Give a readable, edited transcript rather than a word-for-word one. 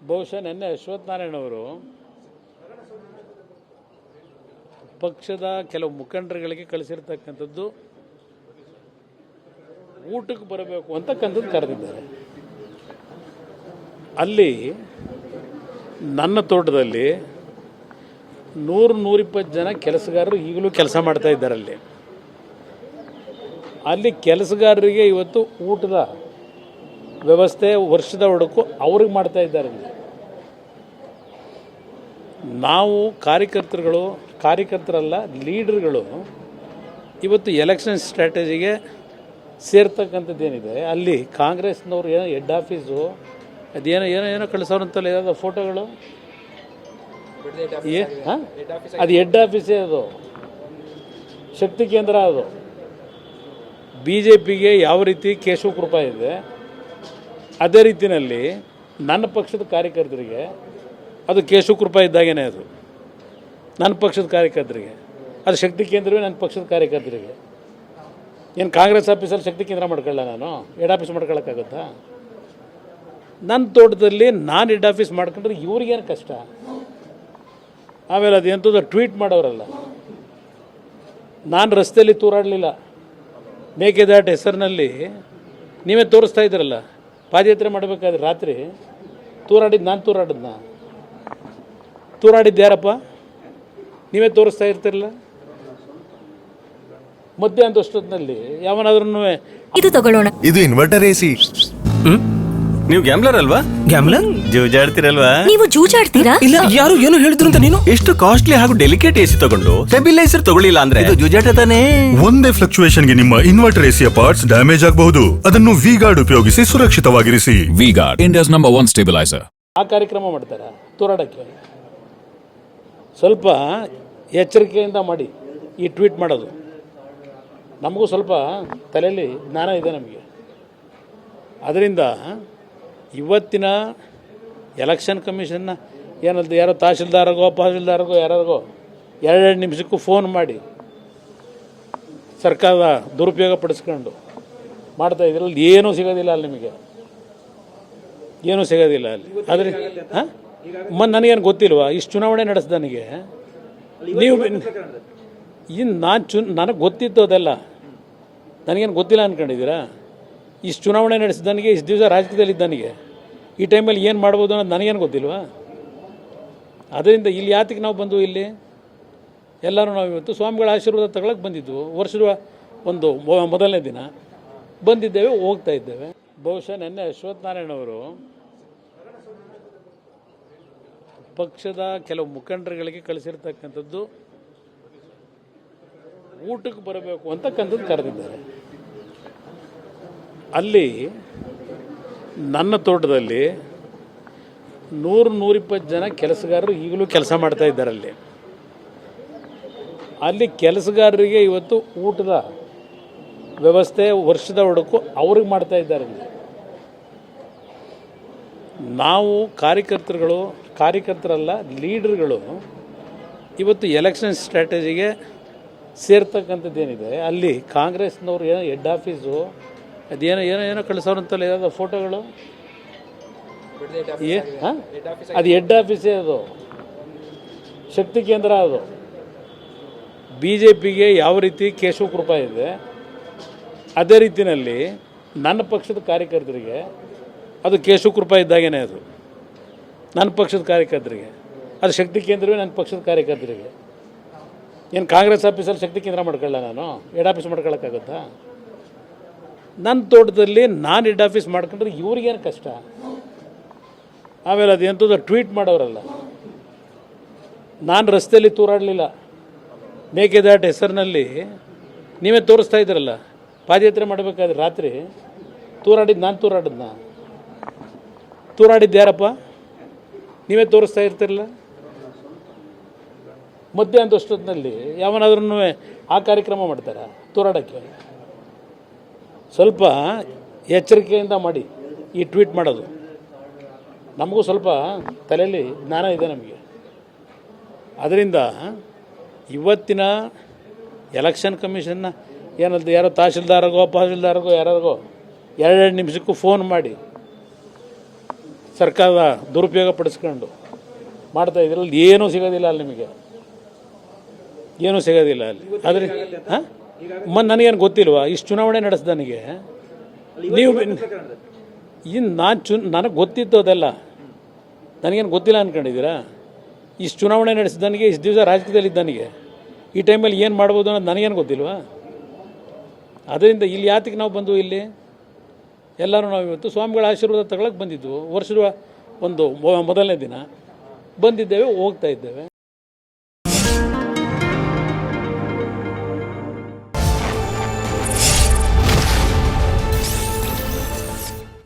ಬಹುಶಃ ನಿನ್ನೆ ಅಶ್ವತ್ಥನಾರಾಯಣವರು ಪಕ್ಷದ ಕೆಲವು ಮುಖಂಡರುಗಳಿಗೆ ಕಳಿಸಿರ್ತಕ್ಕಂಥದ್ದು ಊಟಕ್ಕೆ ಬರಬೇಕು ಅಂತಕ್ಕಂಥದ್ದು ಕರೆದಿದ್ದಾರೆ. ಅಲ್ಲಿ ನನ್ನ ತೋಟದಲ್ಲಿ 100-120 ಜನ ಕೆಲಸಗಾರರು ಈಗಲೂ ಕೆಲಸ ಮಾಡ್ತಾ ಇದ್ದಾರೆ. ಅಲ್ಲಿ ಕೆಲಸಗಾರರಿಗೆ ಇವತ್ತು ಊಟದ ವ್ಯವಸ್ಥೆ ವರ್ಷದ ಒಡಕು ಅವ್ರಿಗೆ ಮಾಡ್ತಾ ಇದ್ದಾರೆ. ನಾವು ಕಾರ್ಯಕರ್ತರಲ್ಲ ಲೀಡರ್ಗಳು ಇವತ್ತು ಎಲೆಕ್ಷನ್ ಸ್ಟ್ರಾಟಜಿಗೆ ಸೇರ್ತಕ್ಕಂಥದ್ದೇನಿದೆ. ಅಲ್ಲಿ ಕಾಂಗ್ರೆಸ್ನವ್ರು ಏನೋ ಹೆಡ್ ಆಫೀಸು ಅದೇನೋ ಏನೋ ಏನೋ ಕಳಿಸೋರಂತಲ್ಲ ಯಾವುದೋ ಫೋಟೋಗಳು, ಅದು ಹೆಡ್ ಆಫೀಸೇ, ಅದು ಶಕ್ತಿ ಕೇಂದ್ರ. ಅದು BJPಗೆ ಯಾವ ರೀತಿ ಕೇಶವ ಕೃಪಾ ಇದೆ ಅದೇ ರೀತಿಯಲ್ಲಿ ನನ್ನ ಪಕ್ಷದ ಕಾರ್ಯಕರ್ತರಿಗೆ ಅದು ಕೇಶವ ಕೃಪಾ ಇದ್ದಾಗೇನೆ. ಅದು ನನ್ನ ಪಕ್ಷದ ಕಾರ್ಯಕರ್ತರಿಗೆ ಅದು ಶಕ್ತಿ ಕೇಂದ್ರವೇ. ನನ್ನ ಪಕ್ಷದ ಕಾರ್ಯಕರ್ತರಿಗೆ ಏನು ಕಾಂಗ್ರೆಸ್ ಆಫೀಸಲ್ಲಿ ಶಕ್ತಿ ಕೇಂದ್ರ ಮಾಡ್ಕೊಳ್ಳ, ನಾನು ಹೆಡ್ ಆಫೀಸ್ ಮಾಡ್ಕೊಳ್ಳೋಕ್ಕಾಗುತ್ತಾ? ನನ್ನ ತೋಟದಲ್ಲಿ ನಾನು ಹೆಡ್ ಆಫೀಸ್ ಮಾಡ್ಕೊಂಡ್ರೆ ಇವ್ರಿಗೇನು ಕಷ್ಟ? ಆಮೇಲೆ ಅದು ಎಂಥದ್ದು ಟ್ವೀಟ್ ಮಾಡೋರಲ್ಲ, ನಾನು ರಸ್ತೆಯಲ್ಲಿ ತೂರಾಡಲಿಲ್ಲ ಮೇಕೆದಾಟು ಹೆಸರಿನಲ್ಲಿ ನೀವೇ ತೋರಿಸ್ತಾ ಇದ್ದೀರಲ್ಲ. ಪಾದಯಾತ್ರೆ ಮಾಡಬೇಕಾದ್ರೆ ರಾತ್ರಿ ನಾನು ತೂರಾಡಿದ್ದು ಯಾರಪ್ಪ? ನೀವೇ ತೋರಿಸ್ತಾ ಇರ್ತಿರಲ್ಲ. ಮಧ್ಯ ಅಂತಷ್ಟೊತ್ತಿನಲ್ಲಿ ಯಾವನಾದ್ರೂ ಇದು ತಗೊಳ್ಳೋಣ, ಇದು ಇನ್ವರ್ಟರ್ AC. ನೀವು ಗ್ಯಾಮ್ಲರ್ ಅಲ್ವಾ? ಗ್ಯಾಮ್ಲರ್ ಜೂಜಾಡ್ತಿರಲ್ವಾ? ನೀವು ಜೂಜಾಡ್ತೀರಾ? ಇಲ್ಲ, ಯಾರು ಏನು ಹೇಳಿದ್ರು ಅಂತ ನೀನು ಎಷ್ಟು ಕಾಸ್ಟ್ಲಿ ಹಾಗೂ ಡೆಲಿಕೇಟ್ AC ತಗೊಂಡು ಸ್ಟೆಬಿಲೈಸರ್ ತಗೊಳ್ಳಿಲ್ಲ ಅಂದ್ರೆ ಇದು ಜೂಜಾಟ ತಾನೇ. ಒಂದೇ ಫ್ಲಕ್ಚುಯೇಷನ್ ಗೆ ನಿಮ್ಮ ಇನ್ವರ್ಟರ್ AC ಪಾರ್ಟ್ಸ್ ಡ್ಯಾಮೇಜ್ ಆಗಬಹುದು. ಅದನ್ನು V-Guard ಉಪಯೋಗಿಸಿ ಸುರಕ್ಷಿತವಾಗಿರಿಸಿ. V-Guard, India's #1 stabilizer. ಆ ಕಾರ್ಯಕ್ರಮ ಮಾಡ್ತಾರೆ ತೂರಾಡಕ್ಕೆ. ಸ್ವಲ್ಪ ಎಚ್ಚರಿಕೆಯಿಂದ ಮಾಡಿ ಈ ಟ್ವೀಟ್ ಮಾಡೋದು. ನಮಗೂ ಸ್ವಲ್ಪ ತಲೆಯಲ್ಲಿ ಜ್ಞಾನ ಇದೆ ನಮಗೆ. ಅದರಿಂದ ಇವತ್ತಿನ ಎಲೆಕ್ಷನ್ ಕಮಿಷನ್ನ ಏನಂತ ಯಾರೋ ತಹಶೀಲ್ದಾರ್ಗೋ ಯಾರಿಗೋ 2 ನಿಮಿಷಕ್ಕೂ ಫೋನ್ ಮಾಡಿ ಸರ್ಕಾರದ ದುರುಪಯೋಗ ಪಡಿಸ್ಕೊಂಡು ಮಾಡ್ತಾ ಇದ್ರಲ್ಲಿ ಏನೂ ಸಿಗೋದಿಲ್ಲ. ಅಲ್ಲಿ ನಿಮಗೆ ಏನೂ ಸಿಗೋದಿಲ್ಲ ಅಲ್ಲಿ. ಆದರೆ ನನಗೇನು ಗೊತ್ತಿಲ್ವಾ ಇಷ್ಟು ಚುನಾವಣೆ ನಡೆಸ್ದ ನನಗೆ? ನೀವು ನನಗೆ ಗೊತ್ತಿತ್ತು ಅದೆಲ್ಲ, ನನಗೇನು ಗೊತ್ತಿಲ್ಲ ಅಂದ್ಕೊಂಡಿದ್ದೀರಾ? ಇಷ್ಟು ಚುನಾವಣೆ ನಡೆಸಿದನಿಗೆ, ಇಷ್ಟು ದಿವಸ ರಾಜಕೀಯದಲ್ಲಿದ್ದನಿಗೆ ಈ ಟೈಮಲ್ಲಿ ಏನು ಮಾಡ್ಬೋದು ಅನ್ನೋದು ನನಗೇನು ಗೊತ್ತಿಲ್ವಾ? ಅದರಿಂದ ಇಲ್ಲಿ ಯಾತಕ್ಕೆ ನಾವು ಬಂದು ಇಲ್ಲಿ ಎಲ್ಲರೂ ನಾವು ಇವತ್ತು ಸ್ವಾಮಿಗಳ ಆಶೀರ್ವಾದ ತಗೊಳಕ್ಕೆ ಬಂದಿದ್ವು. ವರ್ಷದ ಒಂದು ಮೊದಲನೇ ದಿನ ಬಂದಿದ್ದೇವೆ, ಹೋಗ್ತಾ ಇದ್ದೇವೆ. ಬಹುಶಃ ನಿನ್ನೆ ಅಶ್ವತ್ಥನಾರಾಯಣವರು ಪಕ್ಷದ ಕೆಲವು ಮುಖಂಡರುಗಳಿಗೆ ಕಳಿಸಿರ್ತಕ್ಕಂಥದ್ದು ಊಟಕ್ಕೆ ಬರಬೇಕು ಅಂತಕ್ಕಂಥದ್ದು ಕರೆದಿದ್ದಾರೆ. ಅಲ್ಲಿ ನನ್ನ ತೋಟದಲ್ಲಿ 100-120 ಜನ ಕೆಲಸಗಾರರು ಈಗಲೂ ಕೆಲಸ ಮಾಡ್ತಾ ಇದ್ದಾರೆ. ಅಲ್ಲಿ ಕೆಲಸಗಾರರಿಗೆ ಇವತ್ತು ಊಟದ ವ್ಯವಸ್ಥೆ ವರ್ಷದ ಒಡಕು ಅವ್ರಿಗೆ ಮಾಡ್ತಾ ಇದ್ದಾರೆ. ನಾವು ಕಾರ್ಯಕರ್ತರಲ್ಲ ಲೀಡರ್ಗಳು ಇವತ್ತು ಎಲೆಕ್ಷನ್ ಸ್ಟ್ರಾಟಜಿಗೆ ಸೇರ್ತಕ್ಕಂಥದ್ದೇನಿದೆ. ಅಲ್ಲಿ ಕಾಂಗ್ರೆಸ್ನವ್ರು ಏನೋ ಹೆಡ್ ಆಫೀಸು ಅದೇನೋ ಏನೋ ಏನೋ ಕಳಿಸೋರಂತಲ್ಲ ಯಾವುದೋ ಫೋಟೋಗಳು, ಅದು ಹೆಡ್ ಆಫೀಸೇ, ಅದು ಶಕ್ತಿ ಕೇಂದ್ರ. ಅದು BJPಗೆ ಯಾವ ರೀತಿ ಕೇಶವ ಕೃಪಾ ಇದೆ ಅದೇ ರೀತಿಯಲ್ಲಿ ನನ್ನ ಪಕ್ಷದ ಕಾರ್ಯಕರ್ತರಿಗೆ ಅದು ಕೇಶವ ಕೃಪಾ ಇದ್ದಾಗೇನೆ. ಅದು ನನ್ನ ಪಕ್ಷದ ಕಾರ್ಯಕರ್ತರಿಗೆ ಅದು ಶಕ್ತಿ ಕೇಂದ್ರವೇ. ನನ್ನ ಪಕ್ಷದ ಕಾರ್ಯಕರ್ತರಿಗೆ ಏನು ಕಾಂಗ್ರೆಸ್ ಆಫೀಸಲ್ಲಿ ಶಕ್ತಿ ಕೇಂದ್ರ ಮಾಡ್ಕೊಳ್ಳ, ನಾನು ಹೆಡ್ ಆಫೀಸ್ ಮಾಡ್ಕೊಳ್ಳೋಕ್ಕಾಗುತ್ತಾ? ನನ್ನ ತೋಟದಲ್ಲಿ ನಾನು ಹೆಡ್ ಆಫೀಸ್ ಮಾಡ್ಕೊಂಡ್ರೆ ಇವ್ರಿಗೇನು ಕಷ್ಟ? ಆಮೇಲೆ ಅದು ಎಂಥದ್ದು ಟ್ವೀಟ್ ಮಾಡೋರಲ್ಲ, ನಾನು ರಸ್ತೆಯಲ್ಲಿ ತೂರಾಡಲಿಲ್ಲ ಮೇಕೆದಾಟು ಹೆಸರಿನಲ್ಲಿ ನೀವೇ ತೋರಿಸ್ತಾ ಇದ್ದೀರಲ್ಲ. ಪಾದಯಾತ್ರೆ ಮಾಡಬೇಕಾದ್ರೆ ರಾತ್ರಿ ನಾನು ತೂರಾಡಿದ್ದು ಯಾರಪ್ಪ? ನೀವೇ ತೋರಿಸ್ತಾ ಇರ್ತಿರಲ್ಲ. ಮಧ್ಯ ಅಂತಷ್ಟೊತ್ತಿನಲ್ಲಿ ಯಾವನಾದ್ರೂ ಆ ಕಾರ್ಯಕ್ರಮ ಮಾಡ್ತಾರೆ ತೂರಾಡಕ್ಕೆ. ಸ್ವಲ್ಪ ಎಚ್ಚರಿಕೆಯಿಂದ ಮಾಡಿ ಈ ಟ್ವೀಟ್ ಮಾಡೋದು. ನಮಗೂ ಸ್ವಲ್ಪ ತಲೆಯಲ್ಲಿ ಜ್ಞಾನ ಇದೆ ನಮಗೆ. ಅದರಿಂದ ಇವತ್ತಿನ ಎಲೆಕ್ಷನ್ ಕಮಿಷನ್ನ ಏನಂತ ಯಾರೋ ತಹಶೀಲ್ದಾರ್ಗೋ ಯಾರಿಗೋ 2 ನಿಮಿಷಕ್ಕೂ ಫೋನ್ ಮಾಡಿ ಸರ್ಕಾರದ ದುರುಪಯೋಗ ಪಡಿಸ್ಕೊಂಡು ಮಾಡ್ತಾ ಇದ್ರಲ್ಲಿ ಏನೂ ಸಿಗೋದಿಲ್ಲ ಅಲ್ಲಿ ನಿಮಗೆ, ಏನೂ ಸಿಗೋದಿಲ್ಲ ಅಲ್ಲಿ. ಆದರೆ ಹಾಂ ನನಗೇನು ಗೊತ್ತಿಲ್ವಾ ಇಷ್ಟು ಚುನಾವಣೆ ನಡೆಸ್ದನಿಗೆ ನೀವು ಇನ್ನು ನನಗೆ ಗೊತ್ತಿತ್ತು ಅದೆಲ್ಲ, ನನಗೇನು ಗೊತ್ತಿಲ್ಲ ಅಂದ್ಕೊಂಡಿದ್ದೀರಾ? ಇಷ್ಟು ಚುನಾವಣೆ ನಡೆಸಿದನಿಗೆ, ಇಷ್ಟು ದಿವಸ ರಾಜಕೀಯದಲ್ಲಿದ್ದನಿಗೆ ಈ ಟೈಮಲ್ಲಿ ಏನು ಮಾಡ್ಬೋದು ಅನ್ನೋದು ನನಗೇನು ಗೊತ್ತಿಲ್ವಾ? ಅದರಿಂದ ಇಲ್ಲಿ ಯಾತಕ್ಕೆ ನಾವು ಬಂದು ಇಲ್ಲಿ ಎಲ್ಲರೂ ನಾವು ಇವತ್ತು ಸ್ವಾಮಿಗಳ ಆಶೀರ್ವಾದ ತಗೊಳಕ್ಕೆ ಬಂದಿದ್ವು. ವರ್ಷದ ಒಂದು ಮೊದಲನೇ ದಿನ ಬಂದಿದ್ದೇವೆ, ಹೋಗ್ತಾ ಇದ್ದೇವೆ.